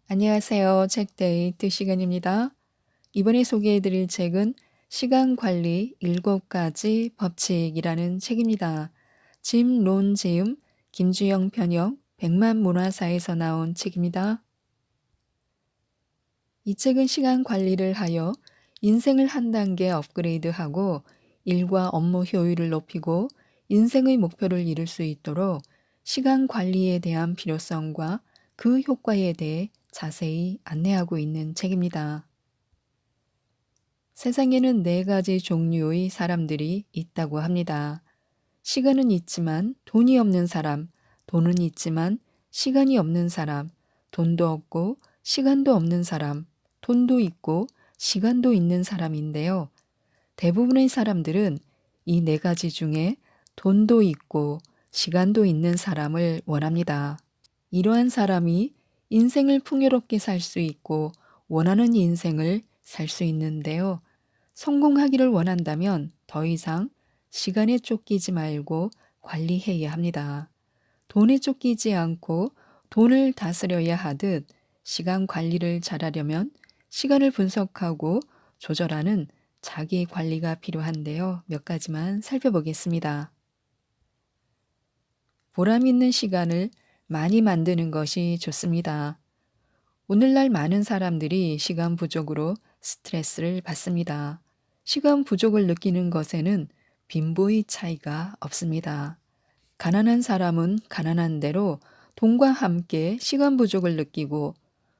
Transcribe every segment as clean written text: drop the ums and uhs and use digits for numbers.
안녕하세요. 책데이트 시간입니다. 이번에 소개해드릴 책은 시간 관리 7가지 법칙이라는 책입니다. 짐 론 제음, 김주영 번역, 백만 문화사에서 나온 책입니다. 이 책은 시간 관리를 하여 인생을 한 단계 업그레이드하고 일과 업무 효율을 높이고 인생의 목표를 이룰 수 있도록 시간 관리에 대한 필요성과 그 효과에 대해 자세히 안내하고 있는 책입니다. 세상에는 4가지 종류의 사람들이 있다고 합니다. 시간은 있지만 돈이 없는 사람, 돈은 있지만 시간이 없는 사람, 돈도 없고 시간도 없는 사람, 돈도 있고 시간도 있는 사람인데요. 대부분의 사람들은 이 4가지 중에 돈도 있고 시간도 있는 사람을 원합니다. 이러한 사람이 인생을 풍요롭게 살 수 있고 원하는 인생을 살 수 있는데요. 성공하기를 원한다면 더 이상 시간에 쫓기지 말고 관리해야 합니다. 돈에 쫓기지 않고 돈을 다스려야 하듯 시간 관리를 잘하려면 시간을 분석하고 조절하는 자기 관리가 필요한데요. 몇 가지만 살펴보겠습니다. 보람 있는 시간을 많이 만드는 것이 좋습니다. 오늘날 많은 사람들이 시간 부족으로 스트레스를 받습니다. 시간 부족을 느끼는 것에는 빈부의 차이가 없습니다. 가난한 사람은 가난한 대로 돈과 함께 시간 부족을 느끼고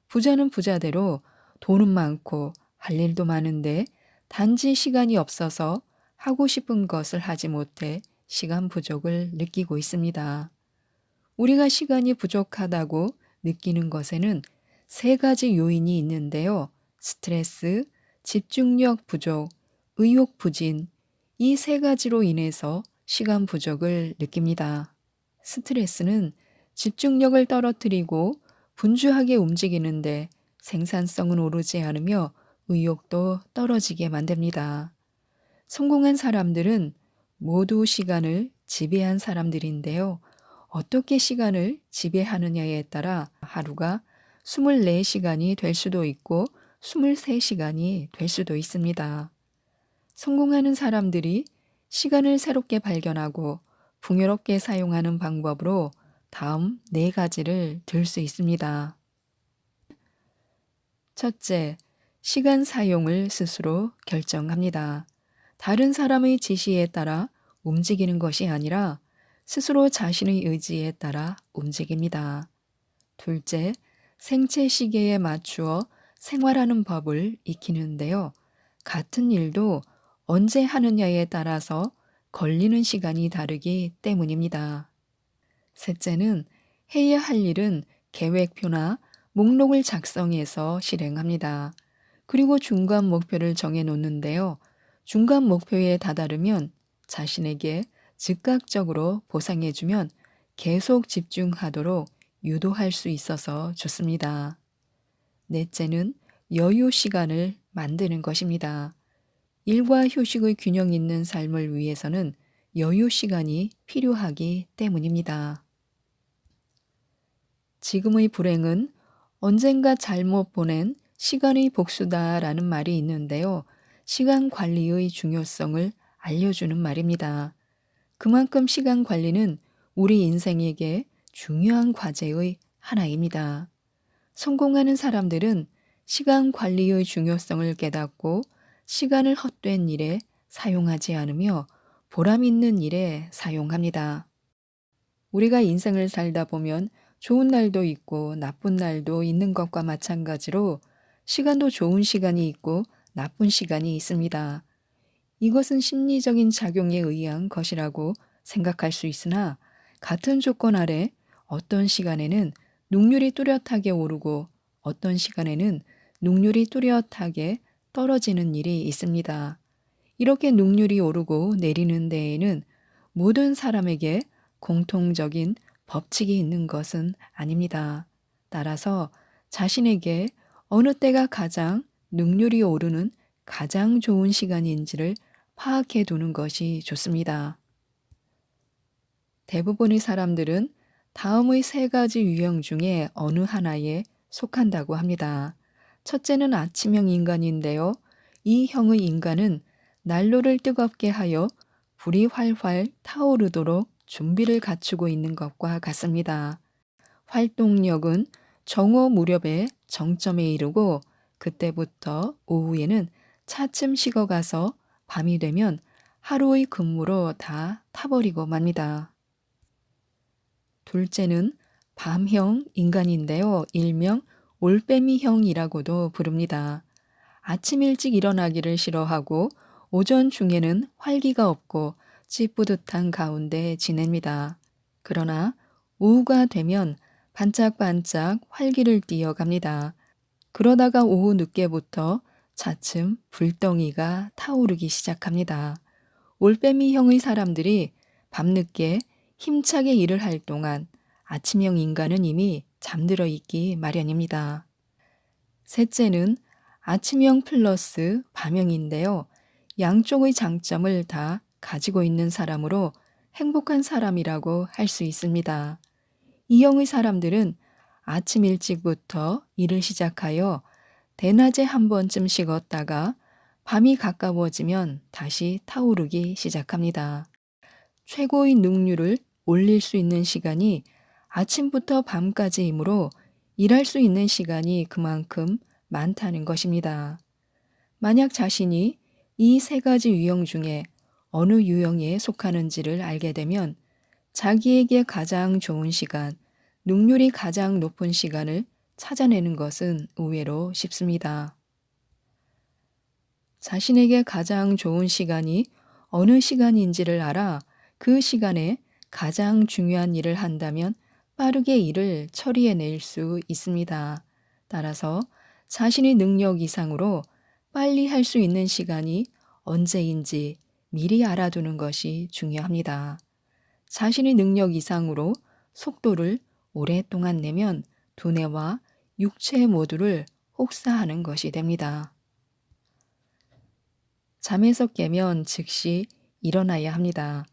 부자는 부자대로 돈은 많고 할 일도 많은데 단지 시간이 없어서 하고 싶은 것을 하지 못해 시간 부족을 느끼고 있습니다. 우리가 시간이 부족하다고 느끼는 것에는 3가지 요인이 있는데요. 스트레스, 집중력 부족, 의욕 부진, 이 3가지로 인해서 시간 부족을 느낍니다. 스트레스는 집중력을 떨어뜨리고 분주하게 움직이는데 생산성은 오르지 않으며 의욕도 떨어지게 만듭니다. 성공한 사람들은 모두 시간을 지배한 사람들인데요. 어떻게 시간을 지배하느냐에 따라 하루가 24시간이 될 수도 있고 23시간이 될 수도 있습니다. 성공하는 사람들이 시간을 새롭게 발견하고 풍요롭게 사용하는 방법으로 다음 4가지를 들 수 있습니다. 첫째, 시간 사용을 스스로 결정합니다. 다른 사람의 지시에 따라 움직이는 것이 아니라 스스로 자신의 의지에 따라 움직입니다. 둘째, 생체 시계에 맞추어 생활하는 법을 익히는데요. 같은 일도 언제 하느냐에 따라서 걸리는 시간이 다르기 때문입니다. 셋째는 해야 할 일은 계획표나 목록을 작성해서 실행합니다. 그리고 중간 목표를 정해 놓는데요. 중간 목표에 다다르면 자신에게 즉각적으로 보상해주면 계속 집중하도록 유도할 수 있어서 좋습니다. 넷째는 여유 시간을 만드는 것입니다. 일과 휴식의 균형 있는 삶을 위해서는 여유 시간이 필요하기 때문입니다. 지금의 불행은 언젠가 잘못 보낸 시간의 복수다라는 말이 있는데요. 시간 관리의 중요성을 알려주는 말입니다. 그만큼 시간 관리는 우리 인생에게 중요한 과제의 하나입니다. 성공하는 사람들은 시간 관리의 중요성을 깨닫고 시간을 헛된 일에 사용하지 않으며 보람 있는 일에 사용합니다. 우리가 인생을 살다 보면 좋은 날도 있고 나쁜 날도 있는 것과 마찬가지로 시간도 좋은 시간이 있고 나쁜 시간이 있습니다. 이것은 심리적인 작용에 의한 것이라고 생각할 수 있으나 같은 조건 아래 어떤 시간에는 능률이 뚜렷하게 오르고 어떤 시간에는 능률이 뚜렷하게 떨어지는 일이 있습니다. 이렇게 능률이 오르고 내리는 데에는 모든 사람에게 공통적인 법칙이 있는 것은 아닙니다. 따라서 자신에게 어느 때가 가장 능률이 오르는 가장 좋은 시간인지를 파악해 두는 것이 좋습니다. 대부분의 사람들은 다음의 3가지 유형 중에 어느 하나에 속한다고 합니다. 첫째는 아침형 인간인데요. 이 형의 인간은 난로를 뜨겁게 하여 불이 활활 타오르도록 준비를 갖추고 있는 것과 같습니다. 활동력은 정오 무렵에 정점에 이르고 그때부터 오후에는 차츰 식어가서 밤이 되면 하루의 근무로 다 타버리고 맙니다. 둘째는 밤형 인간인데요. 일명 올빼미형이라고도 부릅니다. 아침 일찍 일어나기를 싫어하고 오전 중에는 활기가 없고 찌뿌듯한 가운데 지냅니다. 그러나 오후가 되면 반짝반짝 활기를 띠어갑니다. 그러다가 오후 늦게부터 차츰 불덩이가 타오르기 시작합니다. 올빼미형의 사람들이 밤늦게 힘차게 일을 할 동안 아침형 인간은 이미 잠들어 있기 마련입니다. 셋째는 아침형 플러스 밤형인데요. 양쪽의 장점을 다 가지고 있는 사람으로 행복한 사람이라고 할 수 있습니다. 이 형의 사람들은 아침 일찍부터 일을 시작하여 대낮에 한 번쯤 식었다가 밤이 가까워지면 다시 타오르기 시작합니다. 최고의 능률을 올릴 수 있는 시간이 아침부터 밤까지이므로 일할 수 있는 시간이 그만큼 많다는 것입니다. 만약 자신이 이 세 가지 유형 중에 어느 유형에 속하는지를 알게 되면 자기에게 가장 좋은 시간, 능률이 가장 높은 시간을 찾아내는 것은 의외로 쉽습니다. 자신에게 가장 좋은 시간이 어느 시간인지를 알아 그 시간에 가장 중요한 일을 한다면 빠르게 일을 처리해낼 수 있습니다. 따라서 자신의 능력 이상으로 빨리 할 수 있는 시간이 언제인지 미리 알아두는 것이 중요합니다. 자신의 능력 이상으로 속도를 오랫동안 내면 두뇌와 육체 모두를 혹사하는 것이 됩니다. 잠에서 깨면 즉시 일어나야 합니다.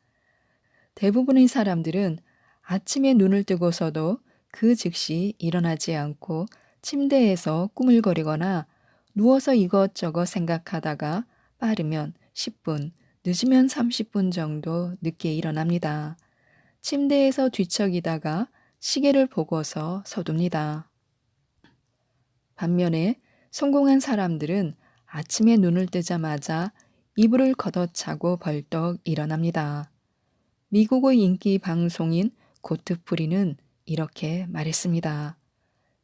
대부분의 사람들은 아침에 눈을 뜨고서도 그 즉시 일어나지 않고 침대에서 꾸물거리거나 누워서 이것저것 생각하다가 빠르면 10분, 늦으면 30분 정도 늦게 일어납니다. 침대에서 뒤척이다가 시계를 보고서 서둡니다. 반면에 성공한 사람들은 아침에 눈을 뜨자마자 이불을 걷어차고 벌떡 일어납니다. 미국의 인기 방송인 고트프리는 이렇게 말했습니다.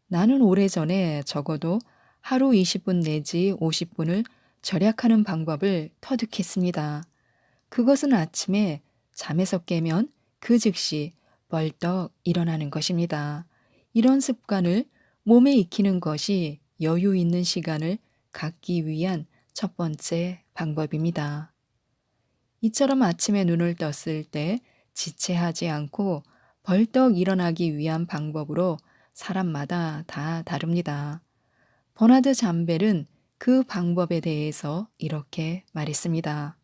나는 오래전에 적어도 하루 20분 내지 50분을 절약하는 방법을 터득했습니다. 그것은 아침에 잠에서 깨면 그 즉시 벌떡 일어나는 것입니다. 이런 습관을 몸에 익히는 것이 여유 있는 시간을 갖기 위한 첫 번째 방법입니다. 이처럼 아침에 눈을 떴을 때 지체하지 않고 벌떡 일어나기 위한 방법으로 사람마다 다 다릅니다. 버나드 잠벨은 그 방법에 대해서 이렇게 말했습니다.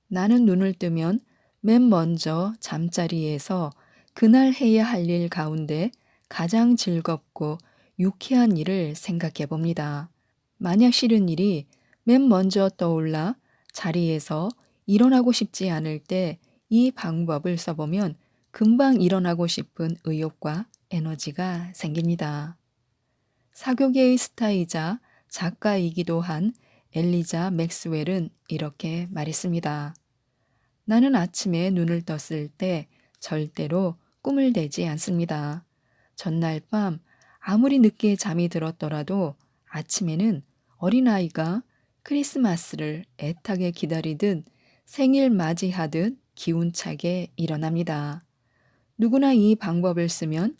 나는 눈을 뜨면 맨 먼저 잠자리에서 그날 해야 할 일 가운데 가장 즐겁고 유쾌한 일을 생각해 봅니다. 만약 싫은 일이 맨 먼저 떠올라 자리에서 일어나고 싶지 않을 때 이 방법을 써보면 금방 일어나고 싶은 의욕과 에너지가 생깁니다. 사교계의 스타이자 작가이기도 한 엘리자 맥스웰은 이렇게 말했습니다. 나는 아침에 눈을 떴을 때 절대로 꿈을 대지 않습니다. 전날 밤 아무리 늦게 잠이 들었더라도 아침에는 어린아이가 크리스마스를 애타게 기다리듯 생일 맞이하듯 기운차게 일어납니다. 누구나 이 방법을 쓰면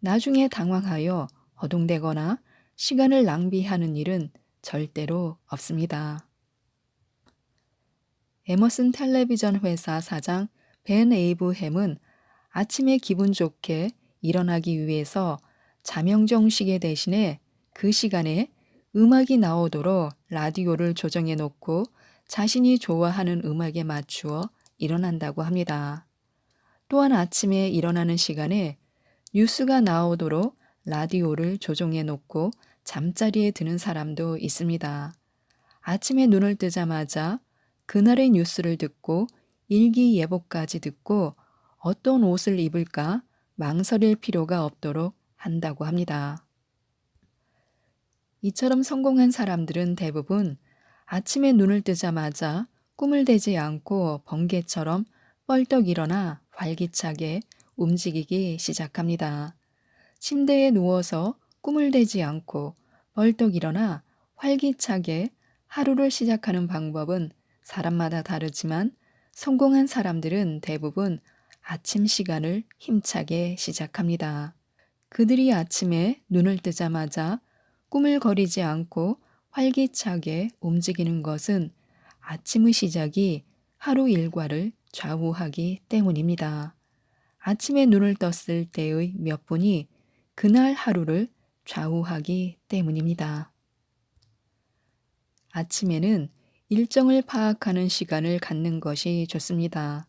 나중에 당황하여 허둥대거나 시간을 낭비하는 일은 절대로 없습니다. 에머슨 텔레비전 회사 사장 벤 에이브햄은 아침에 기분 좋게 일어나기 위해서 자명정시계 대신에 그 시간에 음악이 나오도록 라디오를 조정해 놓고 자신이 좋아하는 음악에 맞추어 일어난다고 합니다. 또한 아침에 일어나는 시간에 뉴스가 나오도록 라디오를 조종해 놓고 잠자리에 드는 사람도 있습니다. 아침에 눈을 뜨자마자 그날의 뉴스를 듣고 일기예보까지 듣고 어떤 옷을 입을까 망설일 필요가 없도록 한다고 합니다. 이처럼 성공한 사람들은 대부분 아침에 눈을 뜨자마자 꿈을 대지 않고 번개처럼 뻘떡 일어나 활기차게 움직이기 시작합니다. 침대에 누워서 꿈을 대지 않고 벌떡 일어나 활기차게 하루를 시작하는 방법은 사람마다 다르지만 성공한 사람들은 대부분 아침 시간을 힘차게 시작합니다. 그들이 아침에 눈을 뜨자마자 꾸물거리지 않고 활기차게 움직이는 것은 아침의 시작이 하루 일과를 좌우하기 때문입니다. 아침에 눈을 떴을 때의 몇 분이 그날 하루를 좌우하기 때문입니다. 아침에는 일정을 파악하는 시간을 갖는 것이 좋습니다.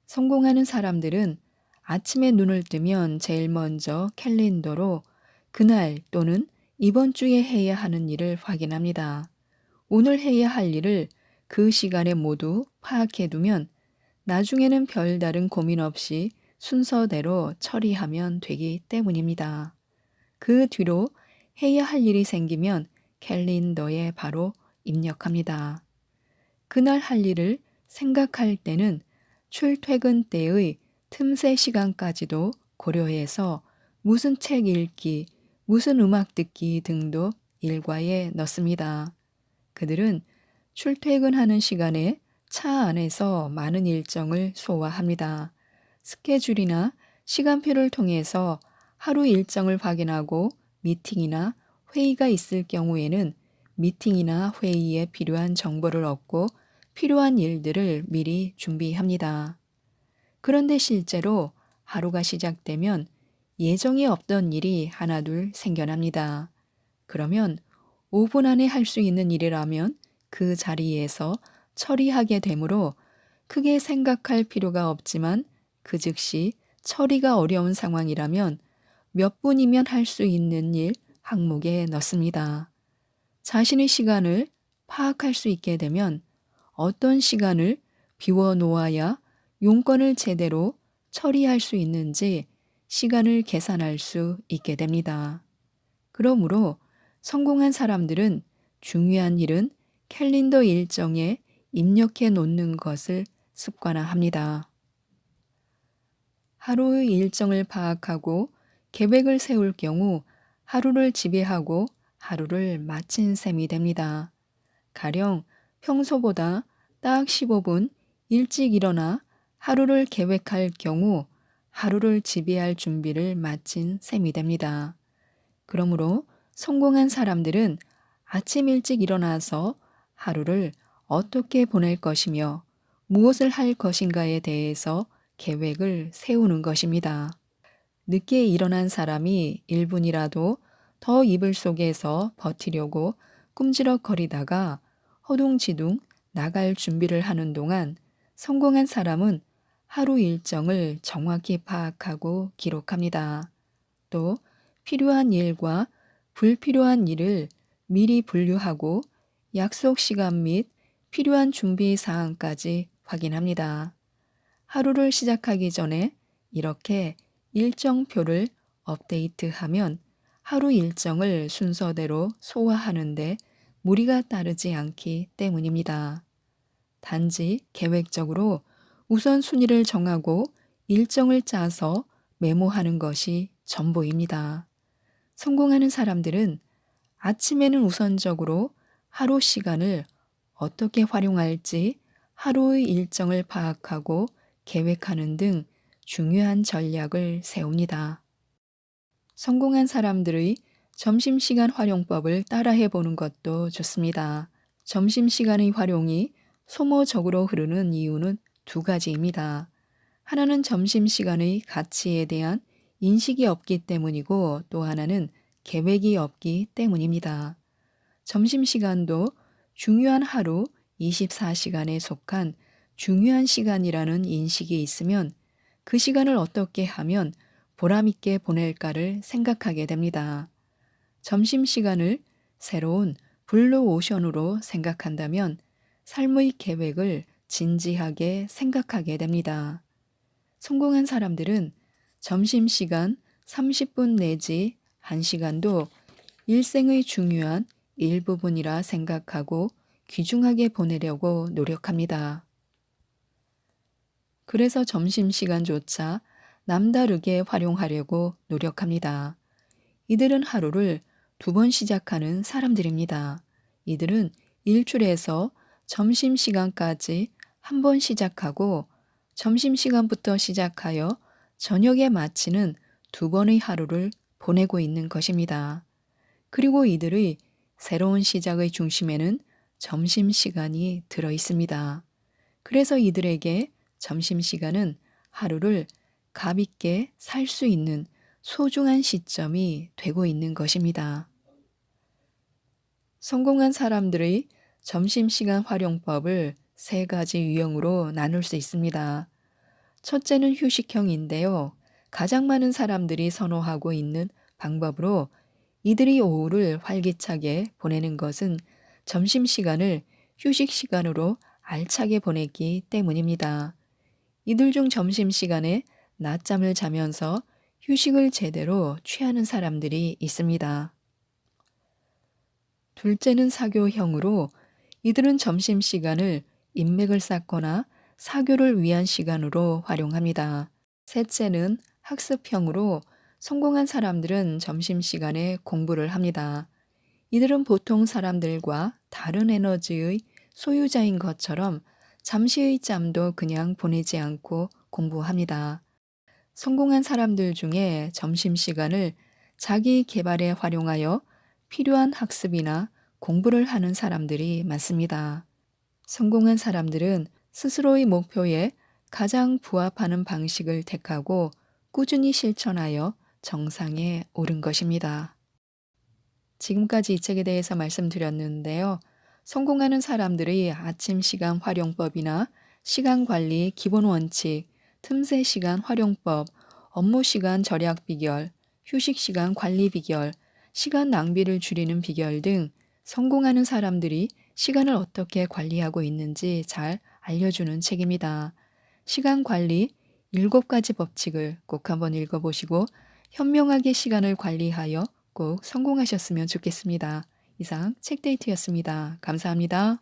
성공하는 사람들은 아침에 눈을 뜨면 제일 먼저 캘린더로 그날 또는 이번 주에 해야 하는 일을 확인합니다. 오늘 해야 할 일을 그 시간에 모두 파악해 두면 나중에는 별다른 고민 없이 순서대로 처리하면 되기 때문입니다. 그 뒤로 해야 할 일이 생기면 캘린더에 바로 입력합니다. 그날 할 일을 생각할 때는 출퇴근 때의 틈새 시간까지도 고려해서 무슨 책 읽기, 무슨 음악 듣기 등도 일과에 넣습니다. 그들은 출퇴근하는 시간에 차 안에서 많은 일정을 소화합니다. 스케줄이나 시간표를 통해서 하루 일정을 확인하고 미팅이나 회의가 있을 경우에는 미팅이나 회의에 필요한 정보를 얻고 필요한 일들을 미리 준비합니다. 그런데 실제로 하루가 시작되면 예정에 없던 일이 하나둘 생겨납니다. 그러면 5분 안에 할 수 있는 일이라면 그 자리에서 처리하게 되므로 크게 생각할 필요가 없지만 그 즉시 처리가 어려운 상황이라면 몇 분이면 할 수 있는 일 항목에 넣습니다. 자신의 시간을 파악할 수 있게 되면 어떤 시간을 비워 놓아야 용건을 제대로 처리할 수 있는지 시간을 계산할 수 있게 됩니다. 그러므로 성공한 사람들은 중요한 일은 캘린더 일정에 입력해 놓는 것을 습관화합니다. 하루의 일정을 파악하고 계획을 세울 경우 하루를 지배하고 하루를 마친 셈이 됩니다. 가령 평소보다 딱 15분 일찍 일어나 하루를 계획할 경우 하루를 지배할 준비를 마친 셈이 됩니다. 그러므로 성공한 사람들은 아침 일찍 일어나서 하루를 어떻게 보낼 것이며 무엇을 할 것인가에 대해서 계획을 세우는 것입니다. 늦게 일어난 사람이 1분이라도 더 이불 속에서 버티려고 꿈지럭거리다가 허둥지둥 나갈 준비를 하는 동안 성공한 사람은 하루 일정을 정확히 파악하고 기록합니다. 또 필요한 일과 불필요한 일을 미리 분류하고 약속 시간 및 필요한 준비 사항까지 확인합니다. 하루를 시작하기 전에 이렇게 일정표를 업데이트하면 하루 일정을 순서대로 소화하는데 무리가 따르지 않기 때문입니다. 단지 계획적으로 우선순위를 정하고 일정을 짜서 메모하는 것이 전부입니다. 성공하는 사람들은 아침에는 우선적으로 하루 시간을 어떻게 활용할지 하루의 일정을 파악하고 계획하는 등 중요한 전략을 세웁니다. 성공한 사람들의 점심시간 활용법을 따라해 보는 것도 좋습니다. 점심시간의 활용이 소모적으로 흐르는 이유는 두 가지입니다. 하나는 점심시간의 가치에 대한 인식이 없기 때문이고 또 하나는 계획이 없기 때문입니다. 점심시간도 중요한 하루 24시간에 속한 중요한 시간이라는 인식이 있으면 그 시간을 어떻게 하면 보람있게 보낼까를 생각하게 됩니다. 점심시간을 새로운 블루오션으로 생각한다면 삶의 계획을 진지하게 생각하게 됩니다. 성공한 사람들은 점심시간 30분 내지 1시간도 일생의 중요한 일부분이라 생각하고 귀중하게 보내려고 노력합니다. 그래서 점심시간조차 남다르게 활용하려고 노력합니다. 이들은 하루를 2번 시작하는 사람들입니다. 이들은 일출에서 점심시간까지 1번 시작하고 점심시간부터 시작하여 저녁에 마치는 2번의 하루를 보내고 있는 것입니다. 그리고 이들의 새로운 시작의 중심에는 점심시간이 들어 있습니다. 그래서 이들에게 점심시간은 하루를 값있게 살 수 있는 소중한 시점이 되고 있는 것입니다. 성공한 사람들의 점심시간 활용법을 3가지 유형으로 나눌 수 있습니다. 첫째는 휴식형인데요. 가장 많은 사람들이 선호하고 있는 방법으로 이들이 오후를 활기차게 보내는 것은 점심시간을 휴식시간으로 알차게 보내기 때문입니다. 이들 중 점심시간에 낮잠을 자면서 휴식을 제대로 취하는 사람들이 있습니다. 둘째는 사교형으로 이들은 점심시간을 인맥을 쌓거나 사교를 위한 시간으로 활용합니다. 셋째는 학습형으로 성공한 사람들은 점심시간에 공부를 합니다. 이들은 보통 사람들과 다른 에너지의 소유자인 것처럼 잠시의 짬도 그냥 보내지 않고 공부합니다. 성공한 사람들 중에 점심시간을 자기 개발에 활용하여 필요한 학습이나 공부를 하는 사람들이 많습니다. 성공한 사람들은 스스로의 목표에 가장 부합하는 방식을 택하고 꾸준히 실천하여 정상에 오른 것입니다. 지금까지 이 책에 대해서 말씀드렸는데요. 성공하는 사람들의 아침 시간 활용법이나 시간 관리 기본 원칙, 틈새 시간 활용법, 업무 시간 절약 비결, 휴식 시간 관리 비결, 시간 낭비를 줄이는 비결 등 성공하는 사람들이 시간을 어떻게 관리하고 있는지 잘 알려주는 책입니다. 시간 관리 7가지 법칙을 꼭 한번 읽어보시고 현명하게 시간을 관리하여 꼭 성공하셨으면 좋겠습니다. 이상 책데이트였습니다. 감사합니다.